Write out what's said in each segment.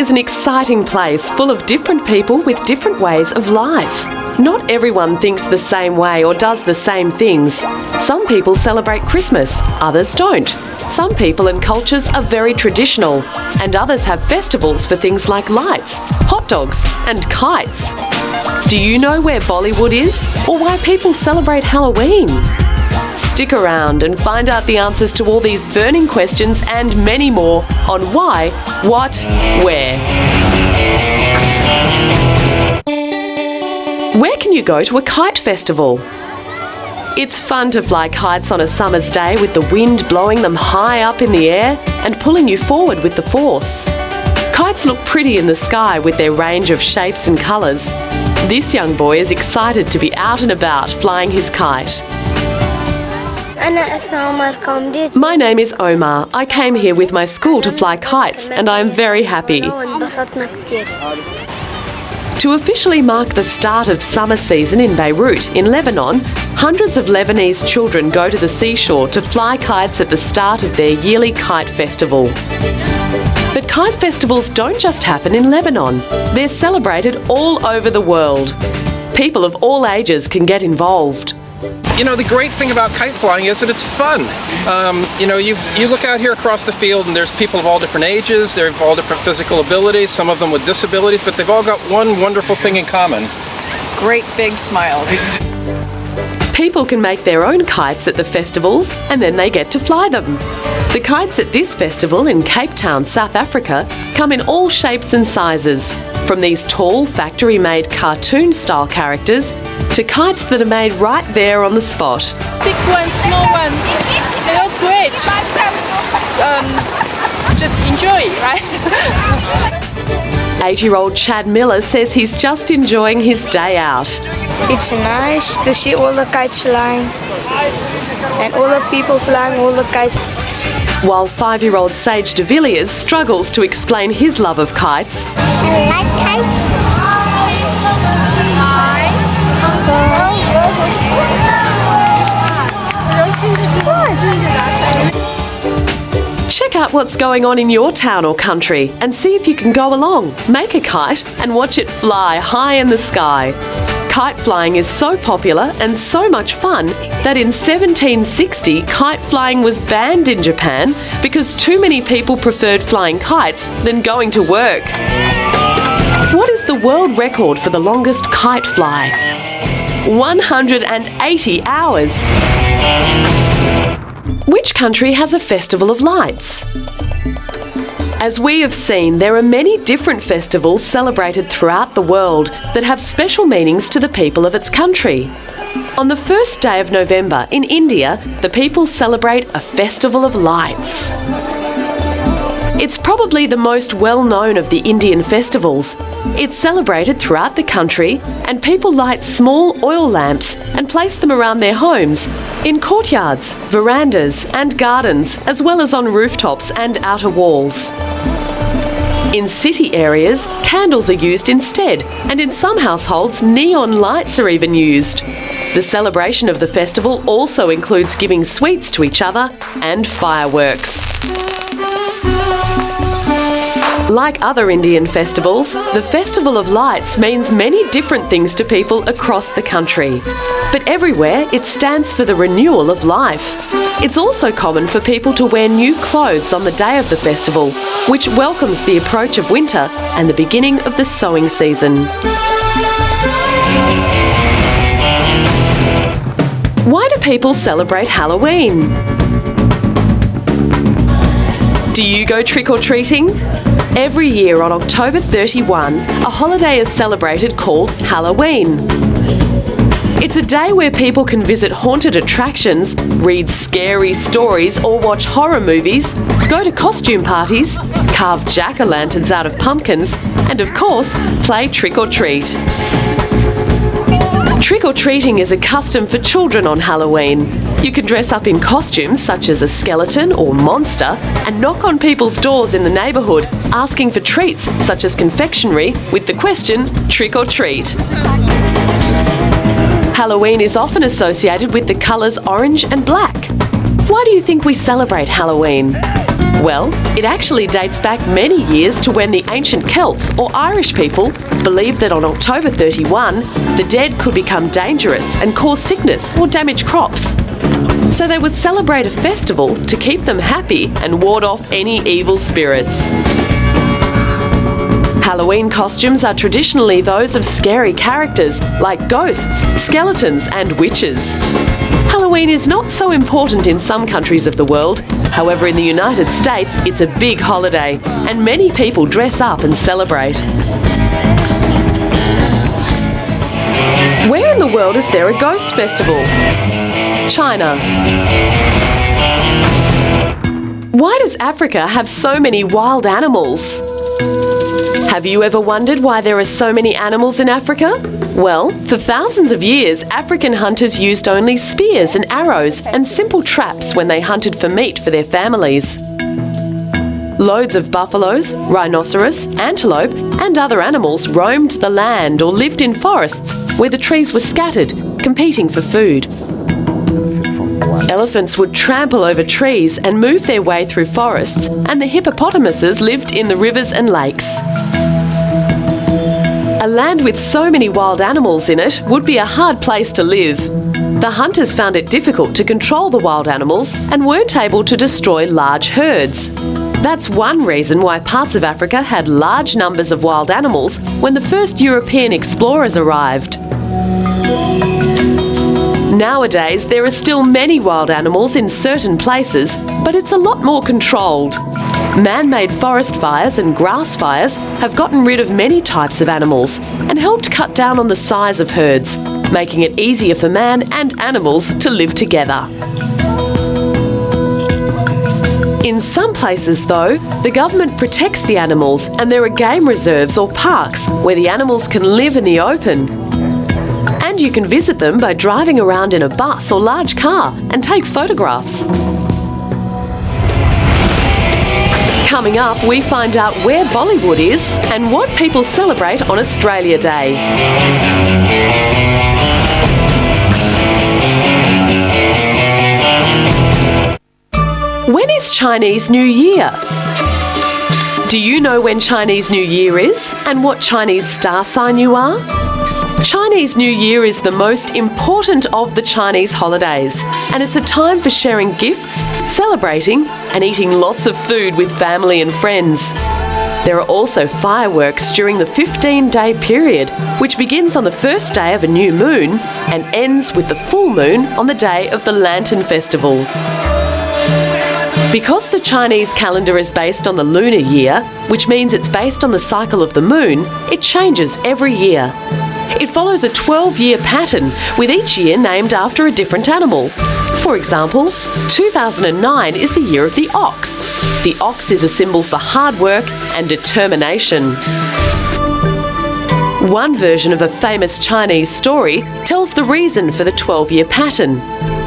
is an exciting place full of different people with different ways of life. Not everyone thinks the same way or does the same things. Some people celebrate Christmas, others don't. Some people and cultures are very traditional, and others have festivals for things like lights, hot dogs, and kites. Do you know where Bollywood is, or why people celebrate Halloween? Stick around and find out the answers to all these burning questions and many more on why, what, where. Where can you go to a kite festival? It's fun to fly kites on a summer's day with the wind blowing them high up in the air and pulling you forward with the force. Kites look pretty in the sky with their range of shapes and colours. This young boy is excited to be out and about flying his kite. My name is Omar. I came here with my school to fly kites and I am very happy. To officially mark the start of summer season in Beirut, in Lebanon, hundreds of Lebanese children go to the seashore to fly kites at the start of their yearly kite festival. But kite festivals don't just happen in Lebanon. They're celebrated all over the world. People of all ages can get involved. You know, the great thing about kite flying is that it's fun. You look out here across the field and there's people of all different ages, they have all different physical abilities, some of them with disabilities, but they've all got one wonderful thing in common. Great big smiles. People can make their own kites at the festivals and then they get to fly them. The kites at this festival in Cape Town, South Africa, come in all shapes and sizes, from these tall factory-made cartoon-style characters to kites that are made right there on the spot. Big one, small one, they're all great. Just enjoy, right? 8-year-old Chad Miller says he's just enjoying his day out. It's nice to see all the kites flying and all the people flying all the kites. While 5-year-old Sage de Villiers struggles to explain his love of kites. I like kites. Check out what's going on in your town or country and see if you can go along, make a kite and watch it fly high in the sky. Kite flying is so popular and so much fun that in 1760 kite flying was banned in Japan because too many people preferred flying kites than going to work. What is the world record for the longest kite fly? 180 hours. Which country has a festival of lights? As we have seen, there are many different festivals celebrated throughout the world that have special meanings to the people of its country. On the first day of November in India, the people celebrate a festival of lights. It's probably the most well-known of the Indian festivals. It's celebrated throughout the country and people light small oil lamps and place them around their homes, in courtyards, verandas and gardens, as well as on rooftops and outer walls. In city areas, candles are used instead, and in some households, neon lights are even used. The celebration of the festival also includes giving sweets to each other and fireworks. Like other Indian festivals, the Festival of Lights means many different things to people across the country. But everywhere, it stands for the renewal of life. It's also common for people to wear new clothes on the day of the festival, which welcomes the approach of winter and the beginning of the sowing season. Why do people celebrate Halloween? Do you go trick-or-treating? Every year on October 31, a holiday is celebrated called Halloween. It's a day where people can visit haunted attractions, read scary stories or watch horror movies, go to costume parties, carve jack-o'-lanterns out of pumpkins, and of course, play trick-or-treat. Trick-or-treating is a custom for children on Halloween. You can dress up in costumes such as a skeleton or monster and knock on people's doors in the neighbourhood asking for treats such as confectionery with the question, trick or treat. Halloween is often associated with the colours orange and black. Why do you think we celebrate Halloween? Well, it actually dates back many years to when the ancient Celts or Irish people believed that on October 31, the dead could become dangerous and cause sickness or damage crops. So they would celebrate a festival to keep them happy and ward off any evil spirits. Halloween costumes are traditionally those of scary characters like ghosts, skeletons, and witches. Halloween is not so important in some countries of the world. However, in the United States, it's a big holiday, and many people dress up and celebrate. Where in the world is there a ghost festival? China. Why does Africa have so many wild animals? Have you ever wondered why there are so many animals in Africa? Well, for thousands of years, African hunters used only spears and arrows and simple traps when they hunted for meat for their families. Loads of buffaloes, rhinoceros, antelope, and other animals roamed the land or lived in forests where the trees were scattered, competing for food. Elephants would trample over trees and move their way through forests, and the hippopotamuses lived in the rivers and lakes. A land with so many wild animals in it would be a hard place to live. The hunters found it difficult to control the wild animals and weren't able to destroy large herds. That's one reason why parts of Africa had large numbers of wild animals when the first European explorers arrived. Nowadays, there are still many wild animals in certain places, but it's a lot more controlled. Man-made forest fires and grass fires have gotten rid of many types of animals and helped cut down on the size of herds, making it easier for man and animals to live together. In some places, though, the government protects the animals and there are game reserves or parks where the animals can live in the open. And you can visit them by driving around in a bus or large car and take photographs. Coming up, we find out where Bollywood is and what people celebrate on Australia Day. When is Chinese New Year? Do you know when Chinese New Year is and what Chinese star sign you are? Chinese New Year is the most important of the Chinese holidays, and it's a time for sharing gifts, celebrating, and eating lots of food with family and friends. There are also fireworks during the 15-day period, which begins on the first day of a new moon and ends with the full moon on the day of the Lantern Festival. Because the Chinese calendar is based on the lunar year, which means it's based on the cycle of the moon, it changes every year. It follows a 12-year pattern, with each year named after a different animal. For example, 2009 is the year of the ox. The ox is a symbol for hard work and determination. One version of a famous Chinese story tells the reason for the 12-year pattern.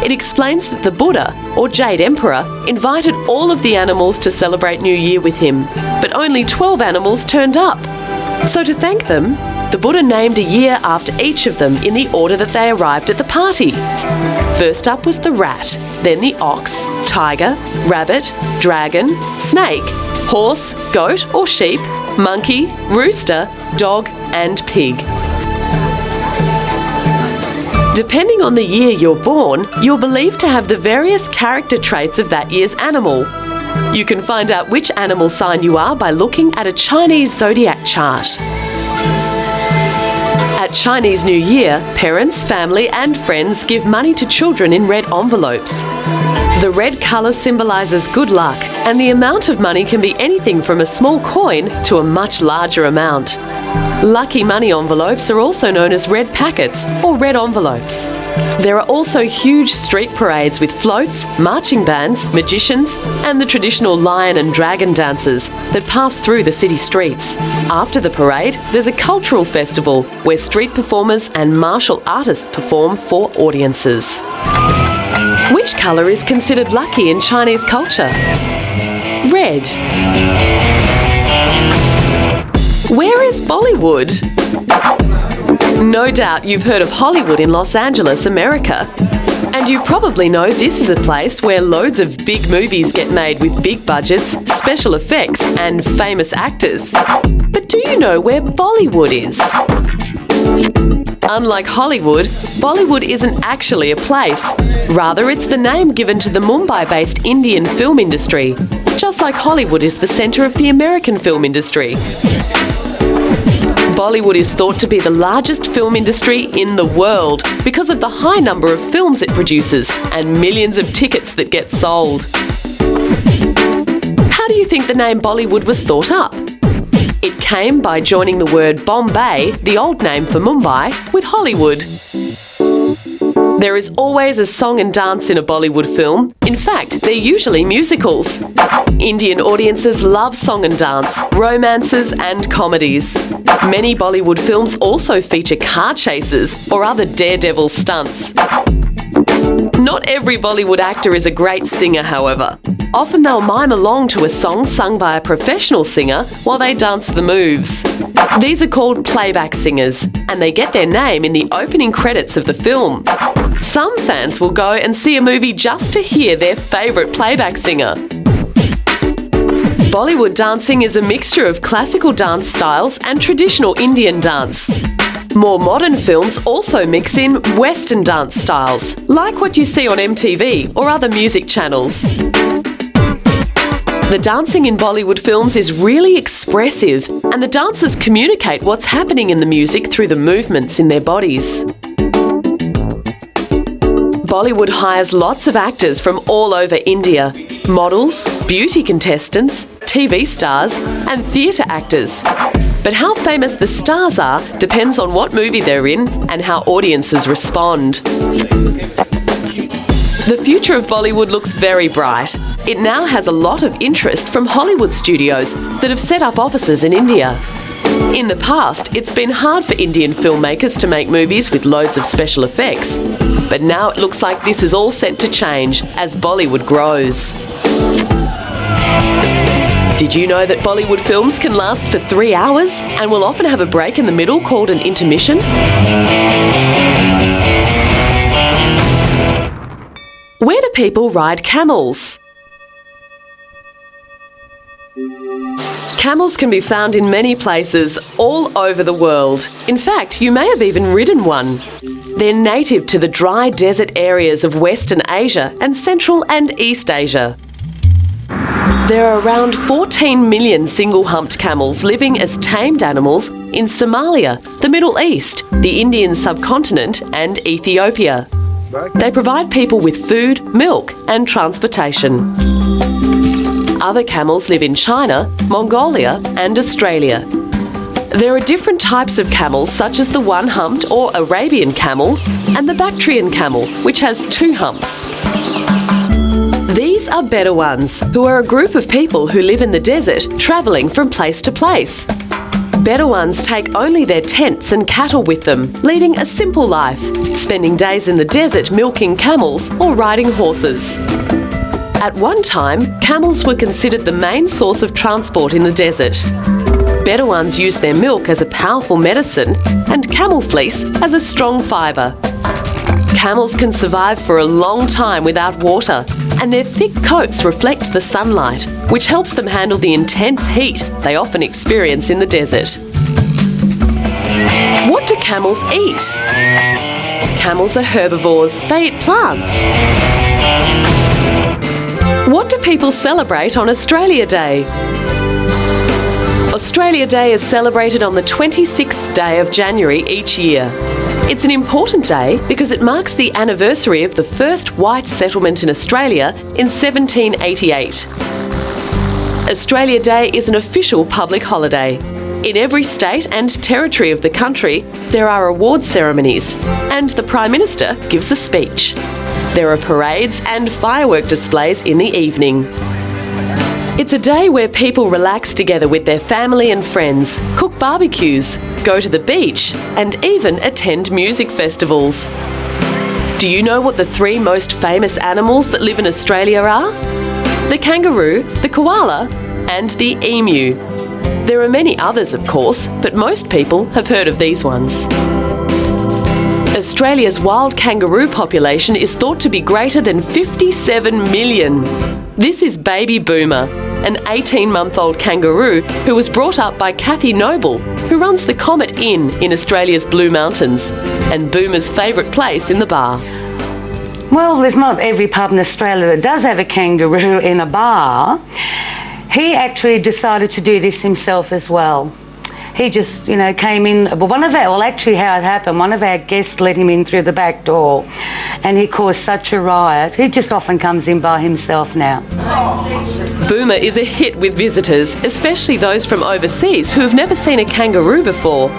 It explains that the Buddha, or Jade Emperor, invited all of the animals to celebrate New Year with him, but only 12 animals turned up. So to thank them, the Buddha named a year after each of them in the order that they arrived at the party. First up was the rat, then the ox, tiger, rabbit, dragon, snake, horse, goat or sheep, monkey, rooster, dog and pig. Depending on the year you're born, you're believed to have the various character traits of that year's animal. You can find out which animal sign you are by looking at a Chinese zodiac chart. At Chinese New Year, parents, family and friends give money to children in red envelopes. The red colour symbolises good luck, and the amount of money can be anything from a small coin to a much larger amount. Lucky money envelopes are also known as red packets or red envelopes. There are also huge street parades with floats, marching bands, magicians, and the traditional lion and dragon dances that pass through the city streets. After the parade, there's a cultural festival where street performers and martial artists perform for audiences. Which colour is considered lucky in Chinese culture? Red. Where is Bollywood? No doubt you've heard of Hollywood in Los Angeles, America. And you probably know this is a place where loads of big movies get made with big budgets, special effects and famous actors. But do you know where Bollywood is? Unlike Hollywood, Bollywood isn't actually a place. Rather, it's the name given to the Mumbai-based Indian film industry, just like Hollywood is the centre of the American film industry. Bollywood is thought to be the largest film industry in the world because of the high number of films it produces and millions of tickets that get sold. How do you think the name Bollywood was thought up? It came by joining the word Bombay, the old name for Mumbai, with Hollywood. There is always a song and dance in a Bollywood film. In fact, they're usually musicals. Indian audiences love song and dance, romances and comedies. Many Bollywood films also feature car chases or other daredevil stunts. Not every Bollywood actor is a great singer, however. Often they'll mime along to a song sung by a professional singer while they dance the moves. These are called playback singers, and they get their name in the opening credits of the film. Some fans will go and see a movie just to hear their favourite playback singer. Bollywood dancing is a mixture of classical dance styles and traditional Indian dance. More modern films also mix in Western dance styles, like what you see on MTV or other music channels. The dancing in Bollywood films is really expressive, and the dancers communicate what's happening in the music through the movements in their bodies. Bollywood hires lots of actors from all over India: models, beauty contestants, TV stars, and theatre actors. But how famous the stars are depends on what movie they're in and how audiences respond. The future of Bollywood looks very bright. It now has a lot of interest from Hollywood studios that have set up offices in India. In the past, it's been hard for Indian filmmakers to make movies with loads of special effects. But now it looks like this is all set to change as Bollywood grows. Did you know that Bollywood films can last for 3 hours and will often have a break in the middle called an intermission? Where do people ride camels? Camels can be found in many places all over the world. In fact, you may have even ridden one. They're native to the dry desert areas of Western Asia and Central and East Asia. There are around 14 million single-humped camels living as tamed animals in Somalia, the Middle East, the Indian subcontinent and Ethiopia. They provide people with food, milk and transportation. Other camels live in China, Mongolia and Australia. There are different types of camels such as the one-humped or Arabian camel and the Bactrian camel, which has 2 humps. These are Bedouins, who are a group of people who live in the desert, travelling from place to place. Bedouins take only their tents and cattle with them, leading a simple life, spending days in the desert milking camels or riding horses. At one time, camels were considered the main source of transport in the desert. Bedouins use their milk as a powerful medicine and camel fleece as a strong fibre. Camels can survive for a long time without water, and their thick coats reflect the sunlight, which helps them handle the intense heat they often experience in the desert. What do camels eat? Camels are herbivores. They eat plants. What do people celebrate on Australia Day? Australia Day is celebrated on the 26th day of January each year. It's an important day because it marks the anniversary of the first white settlement in Australia in 1788. Australia Day is an official public holiday. In every state and territory of the country, there are award ceremonies, and the Prime Minister gives a speech. There are parades and firework displays in the evening. It's a day where people relax together with their family and friends, cook barbecues, go to the beach, and even attend music festivals. Do you know what the 3 most famous animals that live in Australia are? The kangaroo, the koala, and the emu. There are many others, of course, but most people have heard of these ones. Australia's wild kangaroo population is thought to be greater than 57 million. This is baby Boomer, an 18-month-old kangaroo who was brought up by Kathy Noble, who runs the Comet Inn in Australia's Blue Mountains, and Boomer's favourite place in the bar. Well, there's not every pub in Australia that does have a kangaroo in a bar. He actually decided to do this himself as well. He just, came in. Actually how it happened, one of our guests let him in through the back door and he caused such a riot. He just often comes in by himself now. Boomer is a hit with visitors, especially those from overseas who have never seen a kangaroo before.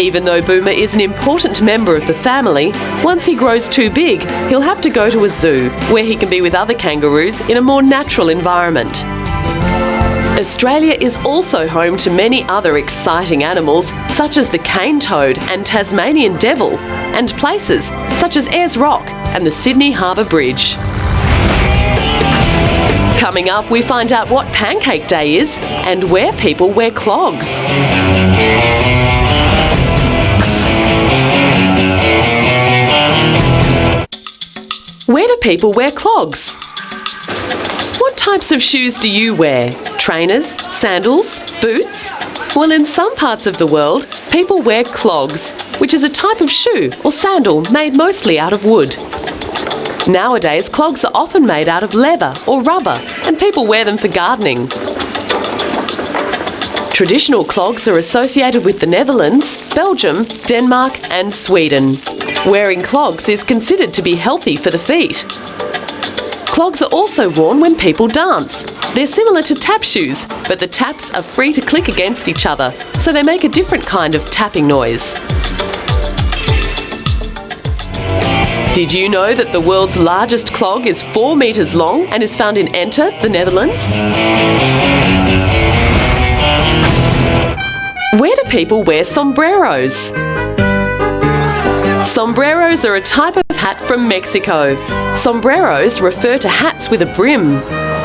Even though Boomer is an important member of the family, once he grows too big, he'll have to go to a zoo where he can be with other kangaroos in a more natural environment. Australia is also home to many other exciting animals, such as the cane toad and Tasmanian devil, and places such as Ayers Rock and the Sydney Harbour Bridge. Coming up, we find out what Pancake Day is and where people wear clogs. Where do people wear clogs? What types of shoes do you wear? Trainers, sandals, boots? Well, in some parts of the world, people wear clogs, which is a type of shoe or sandal made mostly out of wood. Nowadays, clogs are often made out of leather or rubber, and people wear them for gardening. Traditional clogs are associated with the Netherlands, Belgium, Denmark and Sweden. Wearing clogs is considered to be healthy for the feet. Clogs are also worn when people dance. They're similar to tap shoes, but the taps are free to click against each other, so they make a different kind of tapping noise. Did you know that the world's largest clog is 4 metres long and is found in Enter, the Netherlands? Where do people wear sombreros? Sombreros are a type of hat from Mexico. Sombreros refer to hats with a brim.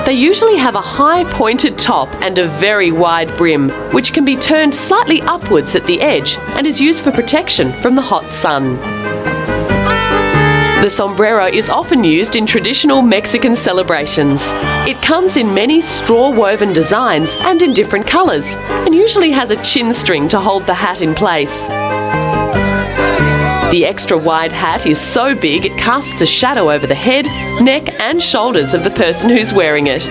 They usually have a high pointed top and a very wide brim, which can be turned slightly upwards at the edge and is used for protection from the hot sun. The sombrero is often used in traditional Mexican celebrations. It comes in many straw-woven designs and in different colours, and usually has a chin string to hold the hat in place. The extra wide hat is so big it casts a shadow over the head, neck and shoulders of the person who's wearing it.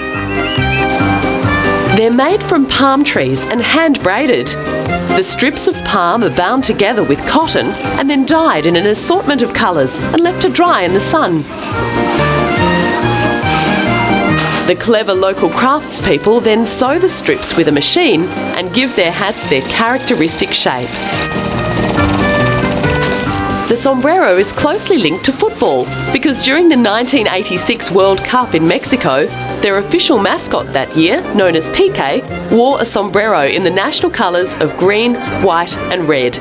They're made from palm trees and hand-braided. The strips of palm are bound together with cotton and then dyed in an assortment of colours and left to dry in the sun. The clever local craftspeople then sew the strips with a machine and give their hats their characteristic shape. The sombrero is closely linked to football because during the 1986 World Cup in Mexico, their official mascot that year, known as Piqué, wore a sombrero in the national colours of green, white and red.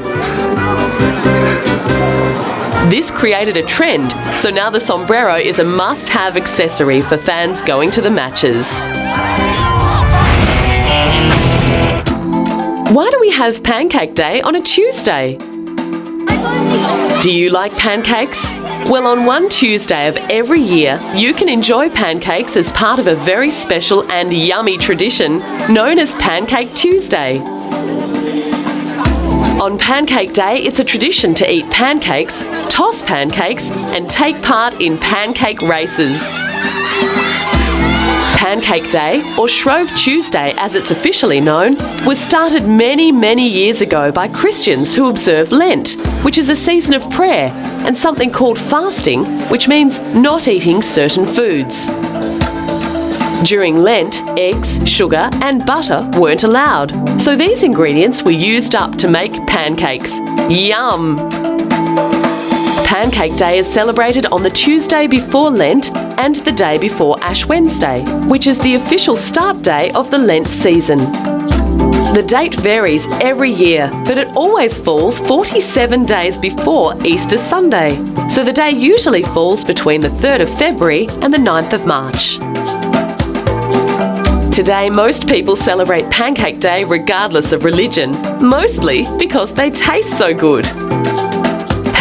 This created a trend, so now the sombrero is a must-have accessory for fans going to the matches. Why do we have Pancake Day on a Tuesday? Do you like pancakes? Well, on one Tuesday of every year, you can enjoy pancakes as part of a very special and yummy tradition known as Pancake Tuesday. On Pancake Day, it's a tradition to eat pancakes, toss pancakes, and take part in pancake races. Pancake Day, or Shrove Tuesday as it's officially known, was started many, many years ago by Christians who observe Lent, which is a season of prayer, and something called fasting, which means not eating certain foods. During Lent, eggs, sugar and butter weren't allowed, so these ingredients were used up to make pancakes. Yum! Pancake Day is celebrated on the Tuesday before Lent and the day before Ash Wednesday, which is the official start day of the Lent season. The date varies every year, but it always falls 47 days before Easter Sunday, so the day usually falls between the 3rd of February and the 9th of March. Today, most people celebrate Pancake Day regardless of religion, mostly because they taste so good.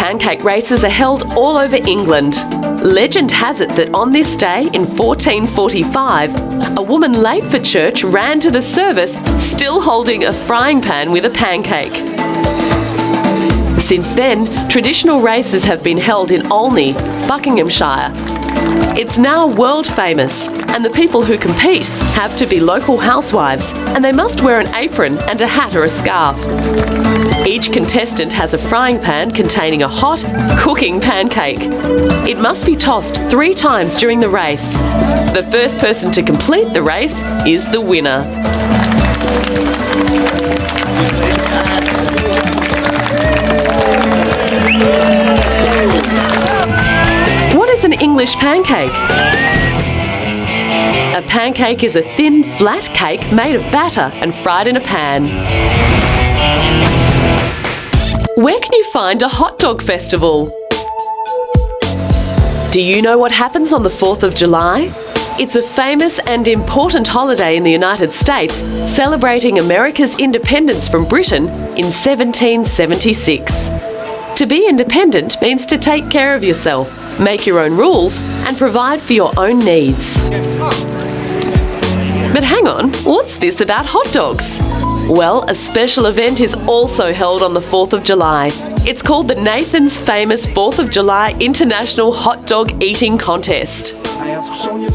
pancake races are held all over England. Legend has it that on this day in 1445, a woman late for church ran to the service still holding a frying pan with a pancake. Since then, traditional races have been held in Olney, Buckinghamshire. It's now world famous, and the people who compete have to be local housewives, and they must wear an apron and a hat or a scarf. Each contestant has a frying pan containing a hot, cooking pancake. It must be tossed 3 times during the race. The first person to complete the race is the winner. What is an English pancake? A pancake is a thin, flat cake made of batter and fried in a pan. Where can you find a hot dog festival? Do you know what happens on the 4th of July? It's a famous and important holiday in the United States, celebrating America's independence from Britain in 1776. To be independent means to take care of yourself, make your own rules, and provide for your own needs. But hang on, what's this about hot dogs? Well, a special event is also held on the 4th of July. It's called the Nathan's Famous 4th of July International Hot Dog Eating Contest.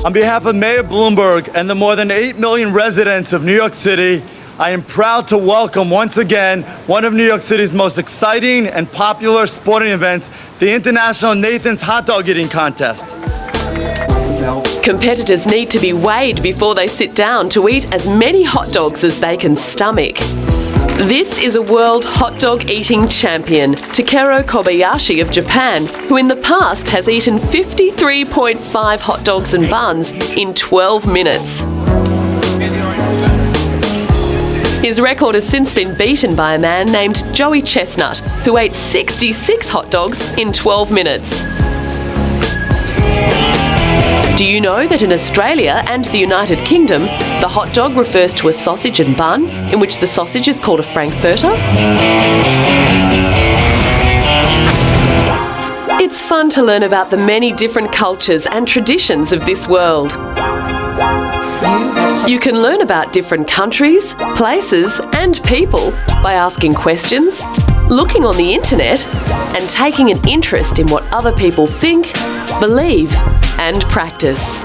On behalf of Mayor Bloomberg and the more than 8 million residents of New York City, I am proud to welcome once again one of New York City's most exciting and popular sporting events, the International Nathan's Hot Dog Eating Contest. Competitors need to be weighed before they sit down to eat as many hot dogs as they can stomach. This is a world hot dog eating champion, Takeru Kobayashi of Japan, who in the past has eaten 53.5 hot dogs and buns in 12 minutes. His record has since been beaten by a man named Joey Chestnut, who ate 66 hot dogs in 12 minutes. Do you know that in Australia and the United Kingdom, the hot dog refers to a sausage and bun, in which the sausage is called a frankfurter? It's fun to learn about the many different cultures and traditions of this world. You can learn about different countries, places, and people by asking questions, looking on the internet, and taking an interest in what other people think, believe, and practice.